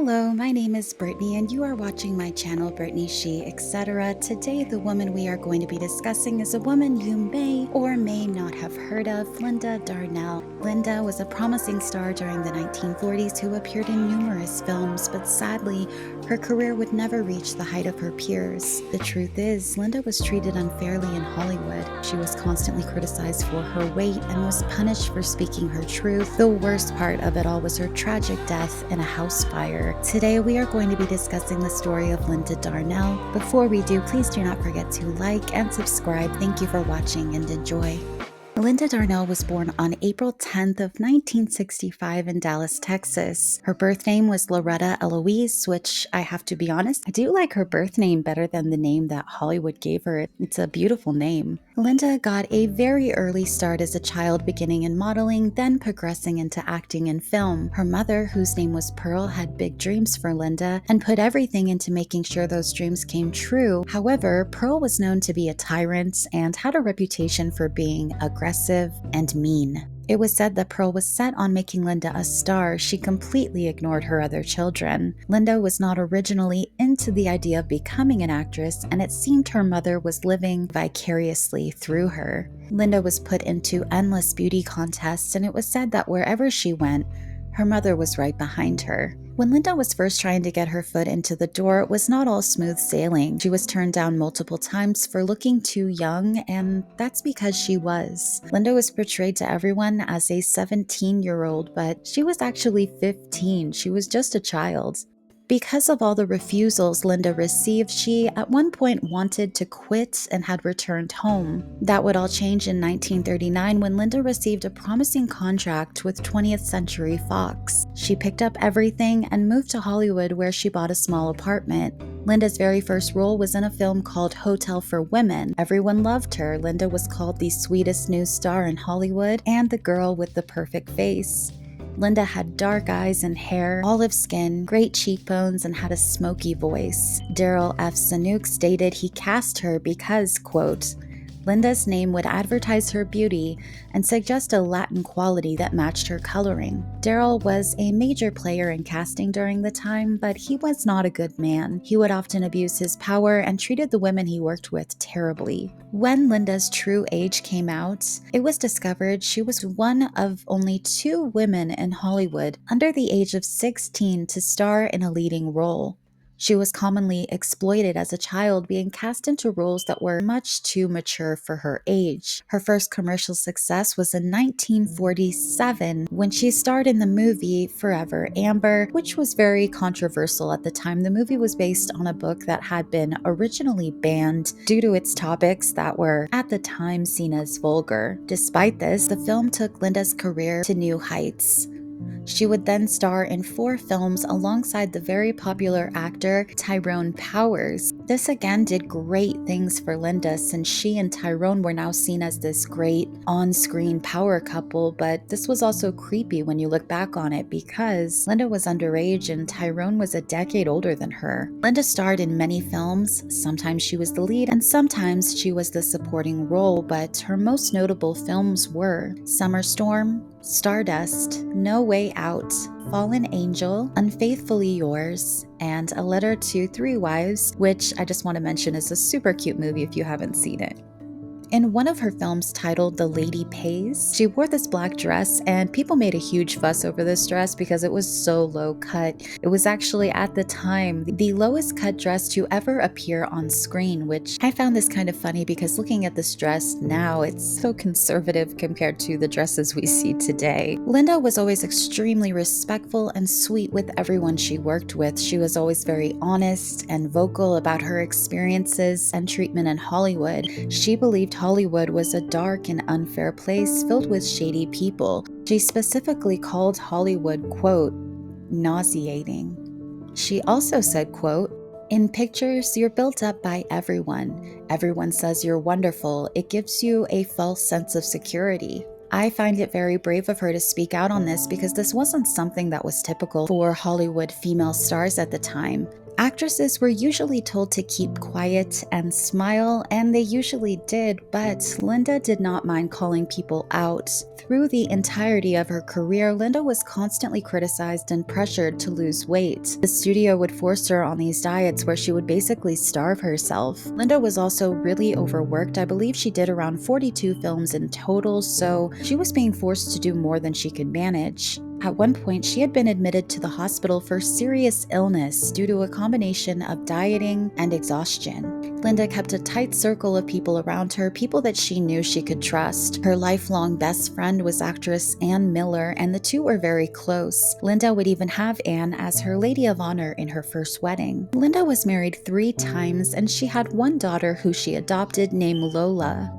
Hello, my name is Brittany and you are watching my channel Brittany She Etc. Today the woman we are going to be discussing is a woman you may or may not have heard of, Linda Darnell. Linda was a promising star during the 1940s who appeared in numerous films, but sadly her career would never reach the height of her peers. The truth is, Linda was treated unfairly in Hollywood. She was constantly criticized for her weight and was punished for speaking her truth. The worst part of it all was her tragic death in a house fire. Today we are going to be discussing the story of Linda Darnell. Before we do, please do not forget to like and subscribe. Thank you for watching and enjoy. Linda Darnell was born on April 10th of 1965 in Dallas, Texas. Her birth name was Loretta Eloise, which I have to be honest, I do like her birth name better than the name that Hollywood gave her. It's a beautiful name. Linda got a very early start as a child, beginning in modeling, then progressing into acting in film. Her mother, whose name was Pearl, had big dreams for Linda and put everything into making sure those dreams came true. However, Pearl was known to be a tyrant and had a reputation for being aggressive and mean. It was said that Pearl was set on making Linda a star. She completely ignored her other children. Linda was not originally into the idea of becoming an actress, and it seemed her mother was living vicariously through her. Linda was put into endless beauty contests, and it was said that wherever she went, her mother was right behind her. When Linda was first trying to get her foot into the door, it was not all smooth sailing. She was turned down multiple times for looking too young, and that's because she was. Linda was portrayed to everyone as a 17-year-old, but she was actually 15. She was just a child. Because of all the refusals Linda received, she at one point wanted to quit and had returned home. That would all change in 1939 when Linda received a promising contract with 20th Century Fox. She picked up everything and moved to Hollywood, where she bought a small apartment. Linda's very first role was in a film called Hotel for Women. Everyone loved her. Linda was called the sweetest new star in Hollywood and the girl with the perfect face. Linda had dark eyes and hair, olive skin, great cheekbones, and had a smoky voice. Daryl F. Zanuck stated he cast her because, quote, Linda's name would advertise her beauty and suggest a Latin quality that matched her coloring. Daryl was a major player in casting during the time, but he was not a good man. He would often abuse his power and treated the women he worked with terribly. When Linda's true age came out, it was discovered she was one of only 2 women in Hollywood under the age of 16 to star in a leading role. She was commonly exploited as a child, being cast into roles that were much too mature for her age. Her first commercial success was in 1947 when she starred in the movie Forever Amber, which was very controversial at the time. The movie was based on a book that had been originally banned due to its topics that were at the time seen as vulgar. Despite this, the film took Linda's career to new heights. She would then star in 4 films alongside the very popular actor Tyrone Powers. This again did great things for Linda, since she and Tyrone were now seen as this great on-screen power couple, but this was also creepy when you look back on it because Linda was underage and Tyrone was a decade older than her. Linda starred in many films. Sometimes she was the lead and sometimes she was the supporting role, but her most notable films were Summer Storm, Stardust, No Way Out, Fallen Angel, Unfaithfully Yours, and A Letter to 3 Wives, which I just want to mention is a super cute movie if you haven't seen it. In one of her films titled The Lady Pays, she wore this black dress, and people made a huge fuss over this dress because it was so low cut. It was actually at the time the lowest cut dress to ever appear on screen, which I found this kind of funny because looking at this dress now, it's so conservative compared to the dresses we see today. Linda was always extremely respectful and sweet with everyone she worked with. She was always very honest and vocal about her experiences and treatment in Hollywood. She believed Hollywood was a dark and unfair place filled with shady people. She specifically called Hollywood, quote, nauseating. She also said, quote, in pictures, you're built up by everyone. Everyone says you're wonderful. It gives you a false sense of security. I find it very brave of her to speak out on this because this wasn't something that was typical for Hollywood female stars at the time. Actresses were usually told to keep quiet and smile, and they usually did, but Linda did not mind calling people out. Through the entirety of her career, Linda was constantly criticized and pressured to lose weight. The studio would force her on these diets where she would basically starve herself. Linda was also really overworked. I believe she did around 42 films in total, so she was being forced to do more than she could manage. At one point, she had been admitted to the hospital for serious illness due to a combination of dieting and exhaustion. Linda kept a tight circle of people around her, people that she knew she could trust. Her lifelong best friend was actress Ann Miller, and the two were very close. Linda would even have Ann as her lady of honor in her first wedding. Linda was married 3 times, and she had one daughter who she adopted named Lola.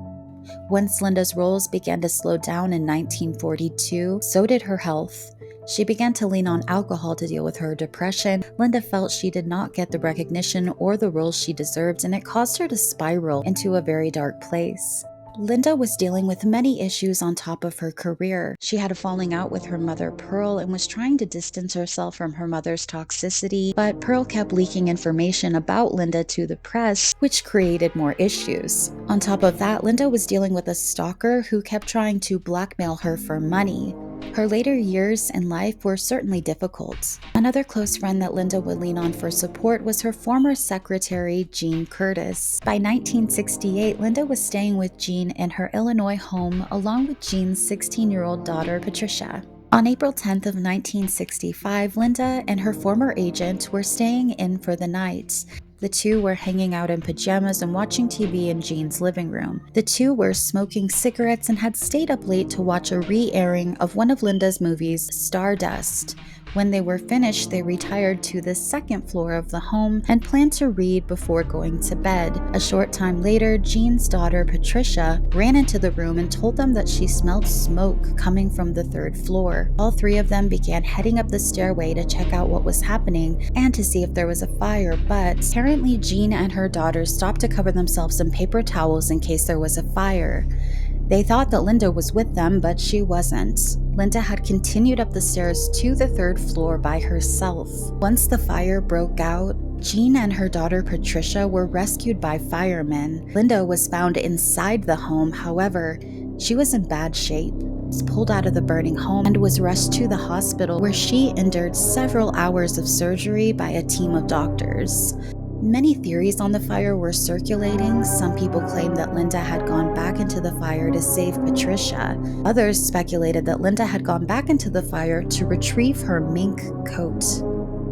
Once Linda's roles began to slow down in 1942, so did her health. She began to lean on alcohol to deal with her depression. Linda felt she did not get the recognition or the roles she deserved, and it caused her to spiral into a very dark place. Linda was dealing with many issues on top of her career. She had a falling out with her mother, Pearl, and was trying to distance herself from her mother's toxicity, but Pearl kept leaking information about Linda to the press, which created more issues. On top of that, Linda was dealing with a stalker who kept trying to blackmail her for money. Her later years in life were certainly difficult. Another close friend that Linda would lean on for support was her former secretary, Jean Curtis. By 1968, Linda was staying with Jean in her Illinois home along with Jean's 16-year-old daughter, Patricia. On April 10th of 1965, Linda and her former agent were staying in for the night. The two were hanging out in pajamas and watching TV in Jean's living room. The two were smoking cigarettes and had stayed up late to watch a re-airing of one of Linda's movies, Stardust. When they were finished, they retired to the second floor of the home and planned to read before going to bed. A short time later, Jean's daughter, Patricia, ran into the room and told them that she smelled smoke coming from the 3rd floor. All 3 of them began heading up the stairway to check out what was happening and to see if there was a fire, but apparently Jean and her daughter stopped to cover themselves in paper towels in case there was a fire. They thought that Linda was with them, but she wasn't. Linda had continued up the stairs to the 3rd floor by herself. Once the fire broke out, Jean and her daughter Patricia were rescued by firemen. Linda was found inside the home, however, she was in bad shape. She was pulled out of the burning home and was rushed to the hospital where she endured several hours of surgery by a team of doctors. Many theories on the fire were circulating. Some people claimed that Linda had gone back into the fire to save Patricia. Others speculated that Linda had gone back into the fire to retrieve her mink coat.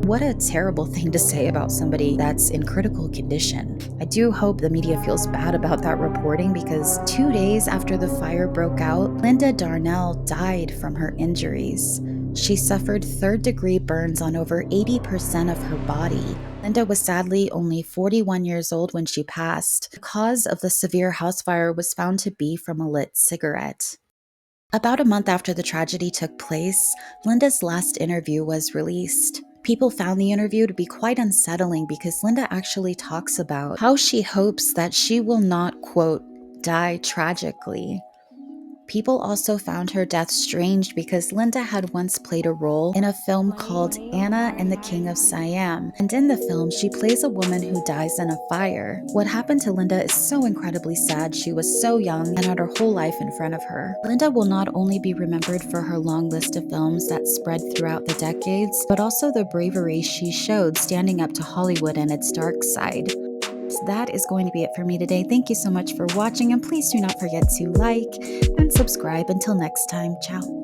What a terrible thing to say about somebody that's in critical condition. I do hope the media feels bad about that reporting because 2 days after the fire broke out, Linda Darnell died from her injuries. She suffered 3rd-degree burns on over 80% of her body. Linda was sadly only 41 years old when she passed. The cause of the severe house fire was found to be from a lit cigarette. About a month after the tragedy took place, Linda's last interview was released. People found the interview to be quite unsettling because Linda actually talks about how she hopes that she will not, quote, die tragically. People also found her death strange because Linda had once played a role in a film called Anna and the King of Siam, and in the film she plays a woman who dies in a fire. What happened to Linda is so incredibly sad. She was so young and had her whole life in front of her. Linda will not only be remembered for her long list of films that spread throughout the decades, but also the bravery she showed standing up to Hollywood and its dark side. So that is going to be it for me today. Thank you so much for watching, and please do not forget to like and subscribe. Until next time, ciao.